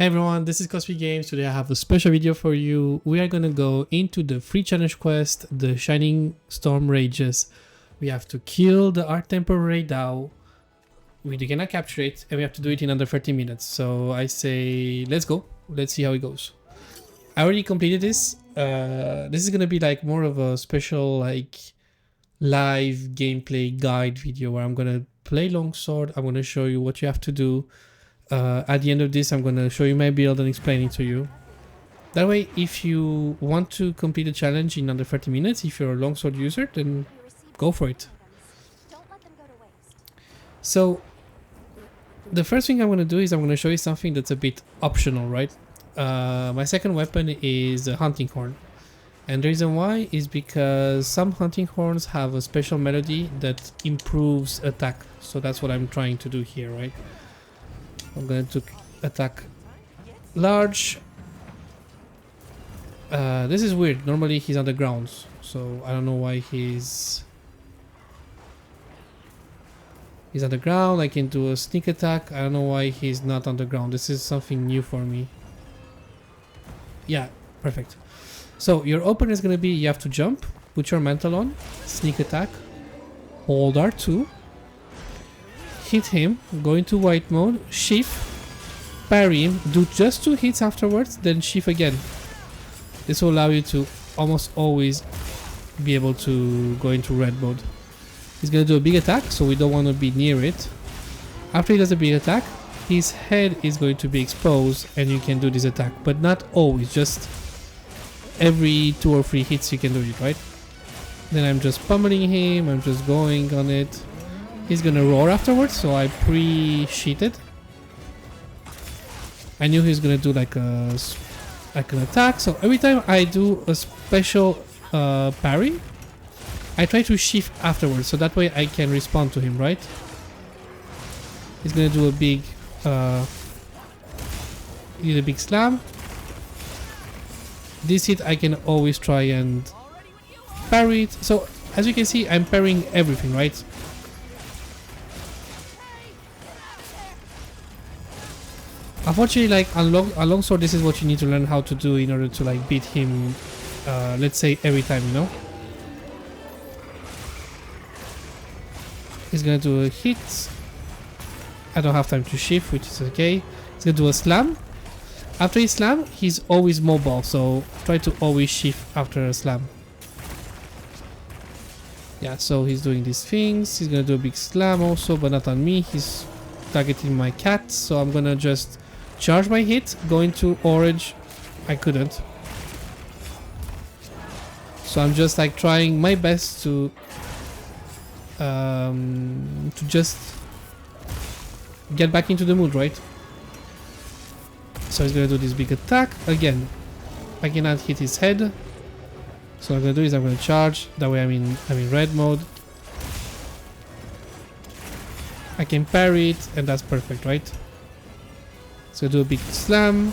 Hey everyone, this is Cosby Games. Today I have a special video for you. We are gonna go into the free challenge quest, the Shining Storm Rages. We have to kill the Art Temple Rey Dau. We cannot capture it and we have to do it in under 30 minutes. So I say, let's go. Let's see how it goes. I already completed this. This is gonna be like more of a special like live gameplay guide video where I'm gonna play Longsword. I'm gonna show you what you have to do. At the end of this, I'm going to show you my build and explain it to you. That way, if you want to complete the challenge in under 30 minutes, if you're a Longsword user, then go for it. So, the first thing I'm going to do is I'm going to show you something that's a bit optional, right? My second weapon is a hunting horn. And the reason why is because some hunting horns have a special melody that improves attack. So that's what I'm trying to do here, right? I'm going to attack large. This is weird. Normally he's on the ground, so I don't know why he's on the ground. I can do a sneak attack. I don't know why he's not on the ground. This is something new for me. Yeah, perfect. So your opener is going to be, you have to jump, put your mantle on, sneak attack, hold R2. Hit him, go into white mode, shift, parry him, do just 2 hits afterwards, then shift again. This will allow you to almost always be able to go into red mode. He's gonna do a big attack, so we don't want to be near it. After he does a big attack, his head is going to be exposed and you can do this attack, but not always, just every 2 or 3 hits you can do it, right? Then I'm just pummeling him, I'm just going on it. He's gonna roar afterwards, so I pre-sheeted. I knew he was gonna do like an attack, so every time I do a special parry, I try to shift afterwards, so that way I can respond to him, right? He's gonna do a big slam. This hit I can always try and parry it. So as you can see, I'm parrying everything, right? Unfortunately, like on Longsword, this is what you need to learn how to do in order to like beat him, let's say every time, you know? He's gonna do a hit. I don't have time to shift, which is okay. He's gonna do a slam. After he slam, he's always mobile, so try to always shift after a slam. Yeah, so he's doing these things. He's gonna do a big slam also, but not on me. He's targeting my cat, so I'm gonna just charge my hit, go into orange. I couldn't. So I'm just like trying my best to just get back into the mood, right? So he's gonna do this big attack. Again, I cannot hit his head. So what I'm gonna do is I'm gonna charge. That way I'm in red mode. I can parry it, and that's perfect, right? So do a big slam.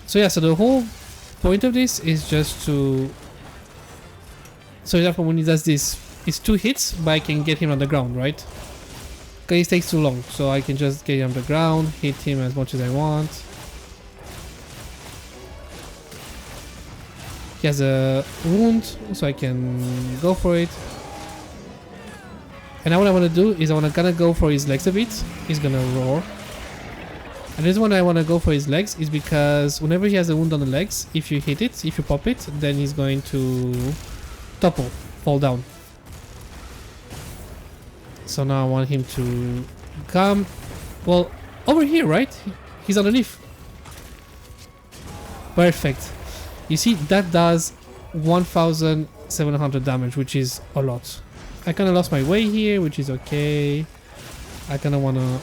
So yeah, so the whole point of this is just to... So example, when he does this, it's 2 hits, but I can get him on the ground, right? Because it takes too long, so I can just get him on the ground, hit him as much as I want. He has a wound, so I can go for it. And now what I want to do is I want to kind of go for his legs a bit. He's gonna roar. And the reason why I want to go for his legs is because whenever he has a wound on the legs, if you hit it, if you pop it, then he's going to topple, fall down. So now I want him to come, well, over here, right? He's underneath. Perfect. You see, that does 1,700 damage, which is a lot. I kind of lost my way here, which is okay. I kind of want to...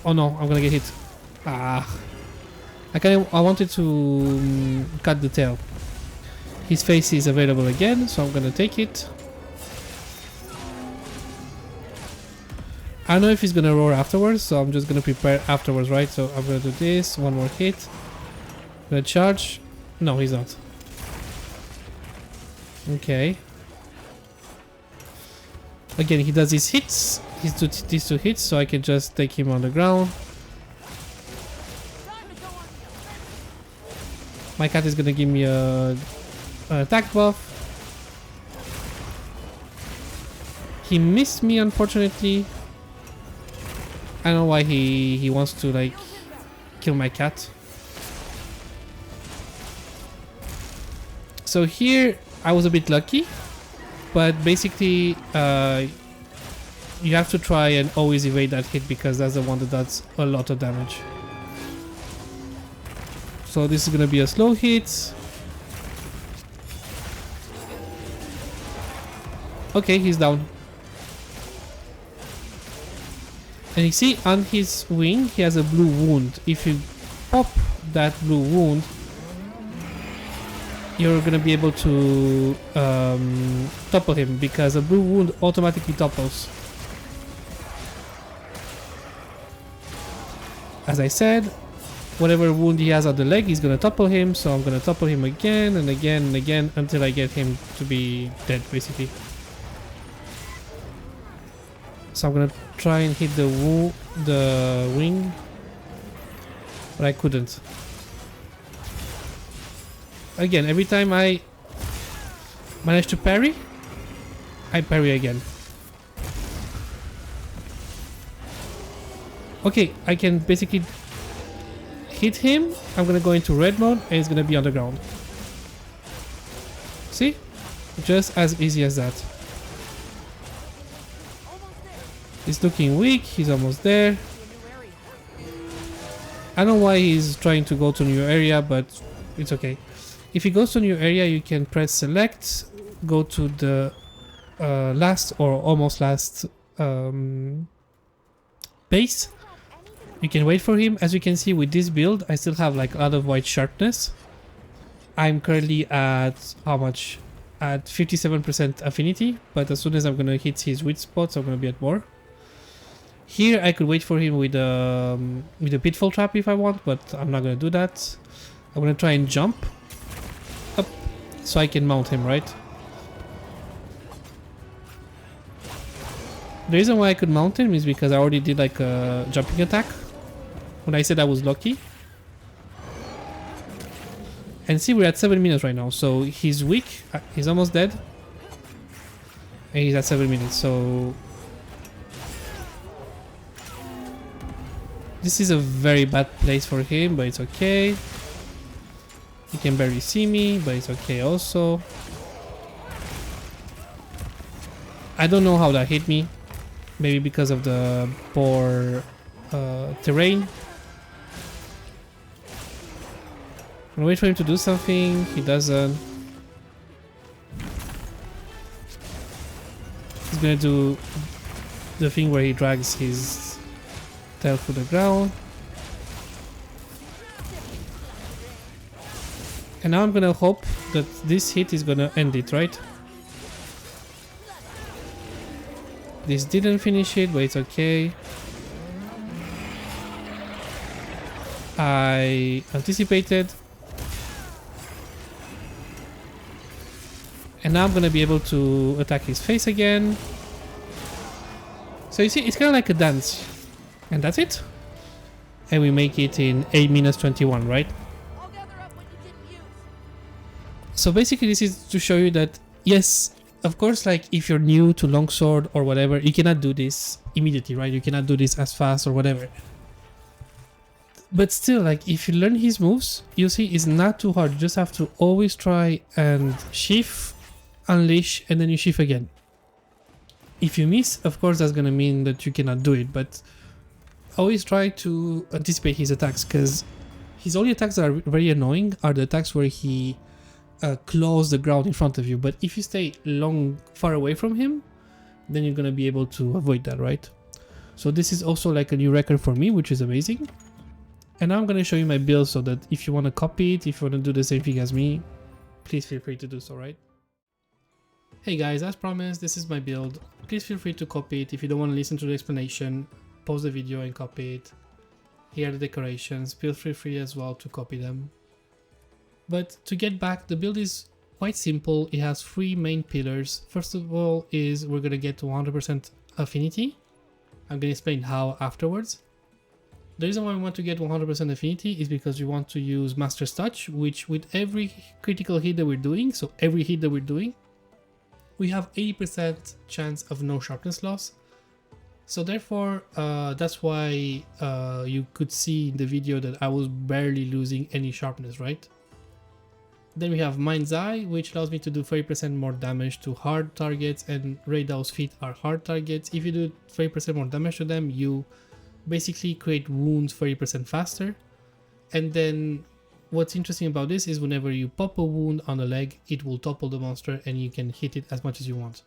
Oh no, I'm gonna get hit. Ah. I wanted to cut the tail. His face is available again, so I'm gonna take it. I don't know if he's gonna roar afterwards, so I'm just gonna prepare afterwards, right? So I'm gonna do this, one more hit. I'm gonna charge. No, he's not. Okay. Again, he does his hits. These two hits, so I can just take him on the ground. My cat is gonna give me an attack buff. He missed me, unfortunately. I don't know why he wants to like kill my cat. So here I was a bit lucky, but basically you have to try and always evade that hit because that's the one that does a lot of damage. So this is gonna be a slow hit. Okay, he's down. And you see on his wing he has a blue wound. If you pop that blue wound, you're gonna be able to topple him because a blue wound automatically topples. As I said, whatever wound he has on the leg, he's gonna topple him, so I'm gonna topple him again and again and again until I get him to be dead, basically. So I'm gonna try and hit the wing, but I couldn't. Again, every time I manage to parry, I parry again. Okay, I can basically hit him. I'm gonna go into red mode and he's gonna be on the ground. See? Just as easy as that. He's looking weak, he's almost there. I don't know why he's trying to go to a new area, but it's okay. If he goes to a new area, you can press select, go to the last or almost last base. You can wait for him. As you can see with this build, I still have like a lot of white sharpness. I'm currently at how much? At 57% affinity, but as soon as I'm gonna hit his weak spots, I'm gonna be at more. Here I could wait for him with a pitfall trap if I want, but I'm not gonna do that. I'm gonna try and jump up so I can mount him, right? The reason why I could mount him is because I already did like a jumping attack when I said I was lucky. And see, we're at 7 minutes right now, so he's weak, he's almost dead, and he's at 7 minutes, so this is a very bad place for him, but it's okay. He can barely see me, but it's okay also. I don't know how that hit me. Maybe because of the poor terrain. I'm gonna wait for him to do something. He doesn't. He's gonna do the thing where he drags his tail to the ground. And now I'm gonna hope that this hit is gonna end it, right? This didn't finish it, but it's okay. I anticipated. And now I'm gonna be able to attack his face again. So you see, it's kind of like a dance. And that's it. And we make it in 8 minutes 21, right? So basically this is to show you that, yes, of course, like if you're new to Longsword or whatever, you cannot do this immediately, right? You cannot do this as fast or whatever. But still, like if you learn his moves, you'll see it's not too hard. You just have to always try and shift, unleash, and then you shift again. If you miss, of course, that's gonna mean that you cannot do it, but always try to anticipate his attacks, because his only attacks that are very annoying are the attacks where he claws the ground in front of you. But if you stay far away from him, then you're gonna be able to avoid that, right? So this is also like a new record for me, which is amazing. And now I'm gonna show you my build so that if you want to copy it, if you want to do the same thing as me, please feel free to do so, right? Hey guys, as promised, this is my build. Please feel free to copy it. If you don't want to listen to the explanation, pause the video and copy it. Here are the decorations. Feel free as well to copy them. But to get back, the build is quite simple. It has three main pillars. First of all is we're going to get to 100% affinity. I'm going to explain how afterwards. The reason why we want to get 100% affinity is because we want to use Master's Touch, which with every critical hit that we're doing, so every hit that we're doing, we have 80% chance of no sharpness loss. So therefore, that's why you could see in the video that I was barely losing any sharpness, right? Then we have Mind's Eye, which allows me to do 30% more damage to hard targets, and Rey Dau's feet are hard targets. If you do 30% more damage to them, you basically create wounds 30% faster. And then what's interesting about this is whenever you pop a wound on a leg, it will topple the monster and you can hit it as much as you want.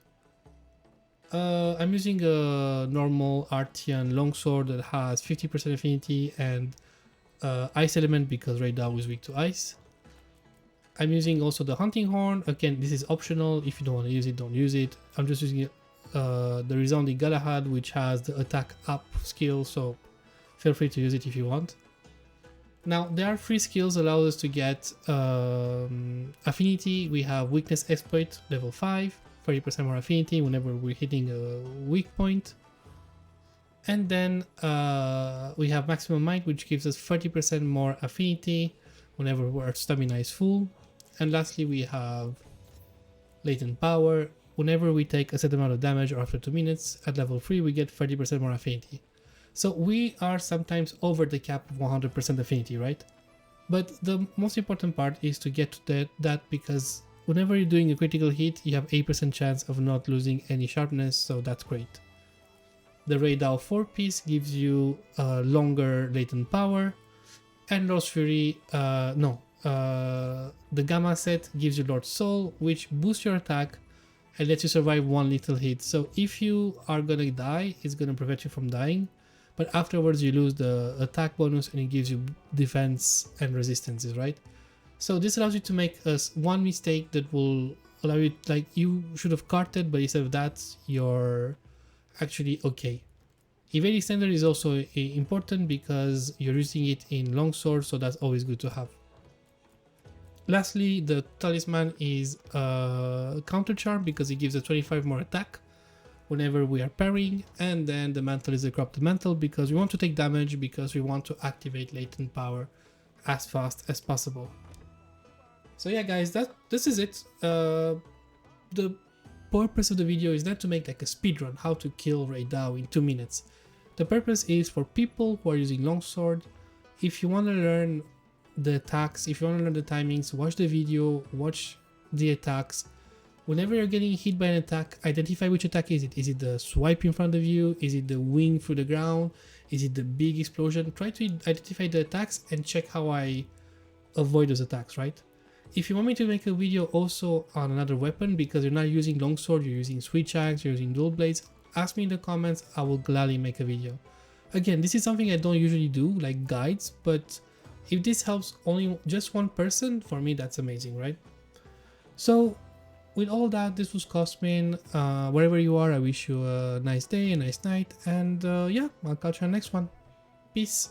I'm using a normal Artian Longsword that has 50% affinity and Ice Element because Rey Dau is weak to ice. I'm using also the Hunting Horn. Again, this is optional. If you don't want to use it, don't use it. I'm just using the Resounding Galahad, which has the attack up skill, so feel free to use it if you want. Now, there are 3 skills that allow us to get affinity. We have Weakness Exploit, level 5, 30% more affinity whenever we're hitting a weak point. And then we have Maximum Might, which gives us 30% more affinity whenever our stamina is full. And lastly, we have Latent Power. Whenever we take a set amount of damage or after 2 minutes, at level 3 we get 30% more affinity. So we are sometimes over the cap of 100% affinity, right? But the most important part is to get to that because whenever you're doing a critical hit, you have 8% chance of not losing any sharpness, so that's great. The Rey Dau 4-piece gives you longer latent power, and Lord's Fury, the Gamma set gives you Lord's Soul, which boosts your attack and lets you survive 1 little hit. So if you are gonna die, it's gonna prevent you from dying, but afterwards you lose the attack bonus and it gives you defense and resistances, right? So this allows you to make one mistake that will allow you, like you should have carted, but instead of that, you're actually okay. Evading Standard is also important because you're using it in Longsword, so that's always good to have. Lastly, the Talisman is a counter charm because it gives us 25 more attack whenever we are parrying, and then the Mantle is a Corrupted Mantle because we want to take damage because we want to activate latent power as fast as possible. So yeah guys, this is it. The purpose of the video is not to make like a speedrun, how to kill Rey Dau in 2 minutes. The purpose is for people who are using Longsword. If you want to learn the attacks, if you want to learn the timings, watch the video, watch the attacks. Whenever you're getting hit by an attack, identify which attack is it. Is it the swipe in front of you? Is it the wing through the ground? Is it the big explosion? Try to identify the attacks and check how I avoid those attacks, right? If you want me to make a video also on another weapon because you're not using Longsword, you're using Switch Axe, you're using Dual Blades, ask me in the comments, I will gladly make a video. Again, this is something I don't usually do, like guides, but if this helps only just one person, for me that's amazing, right? So with all that, this was Cosmin. Wherever you are, I wish you a nice day, a nice night, and yeah, I'll catch you on the next one. Peace.